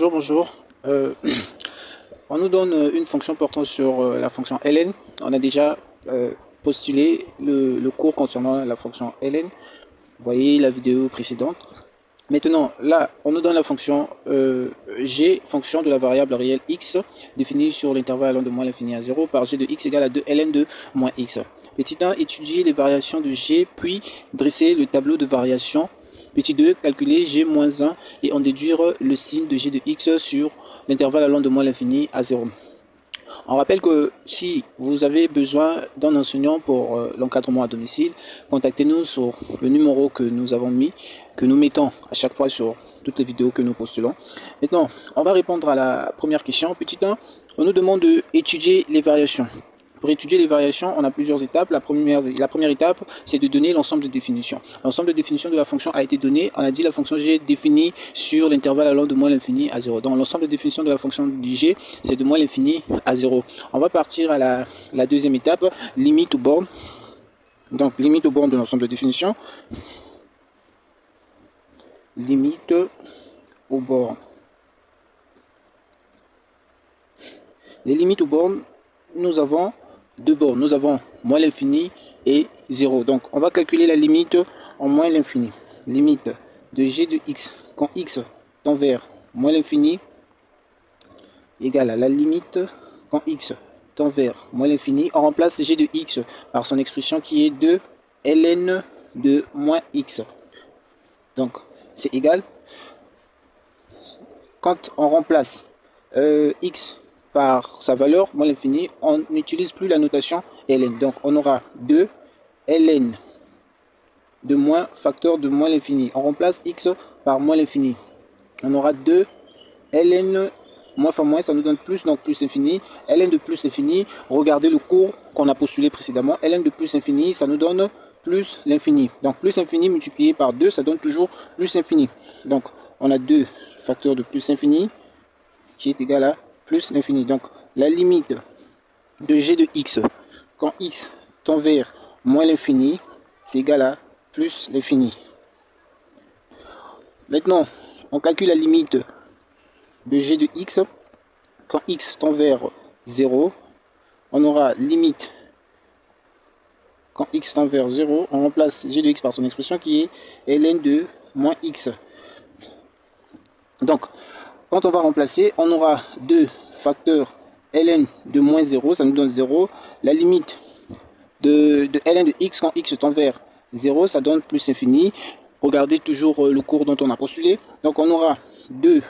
Bonjour. On nous donne une fonction portant sur la fonction ln. On a déjà postulé le cours concernant la fonction ln. Vous voyez la vidéo précédente. Maintenant, là, on nous donne la fonction g, fonction de la variable réelle x, définie sur l'intervalle allant de moins l'infini à 0 par g de x égale à 2 ln de moins x. Petit 1, étudier les variations de g, puis dresser le tableau de variation. Petit 2, calculer g-1 et en déduire le signe de g de x sur l'intervalle allant de moins l'infini à 0. On rappelle que si vous avez besoin d'un enseignant pour l'encadrement à domicile, contactez-nous sur le numéro que nous avons mis, que nous mettons à chaque fois sur toutes les vidéos que nous postulons. Maintenant, on va répondre à la première question. Petit 1, on nous demande d'étudier les variations. Pour étudier les variations, on a plusieurs étapes. La première étape, c'est de donner l'ensemble de définitions. L'ensemble de définitions de la fonction a été donné. On a dit la fonction g est définie sur l'intervalle allant de moins l'infini à 0. Donc l'ensemble de définitions de la fonction g, c'est de moins l'infini à 0. On va partir à la deuxième étape, limite ou borne. Donc limite ou borne de l'ensemble de définitions. Limite aux bornes. Les limites aux bornes, nous avons deux bornes. Nous avons moins l'infini et 0. Donc on va calculer la limite en moins l'infini. Limite de g de x quand x tend vers moins l'infini égale à la limite quand x tend vers moins l'infini. On remplace g de x par son expression qui est de ln de moins x. Donc c'est égal. Quand on remplace x par sa valeur, moins l'infini, on n'utilise plus la notation ln. Donc on aura 2 ln de moins facteur de moins l'infini. On remplace x par moins l'infini. On aura 2 ln moins fois moins, ça nous donne plus, donc plus l'infini. Ln de plus l'infini, regardez le cours qu'on a postulé précédemment. Ln de plus l'infini, ça nous donne plus l'infini. Donc plus l'infini multiplié par 2, ça donne toujours plus l'infini. Donc on a 2 facteurs de plus l'infini qui est égal à plus l'infini. Donc la limite de g de x quand x tend vers moins l'infini, c'est égal à plus l'infini. Maintenant, on calcule la limite de g de x quand x tend vers 0. On aura limite quand x tend vers 0. On remplace g de x par son expression qui est ln de moins x. Donc, quand on va remplacer, on aura 2 facteurs ln de moins 0, ça nous donne 0. La limite de ln de x quand x tend vers 0, ça donne plus infini. Regardez toujours le cours dont on a postulé. Donc on aura 2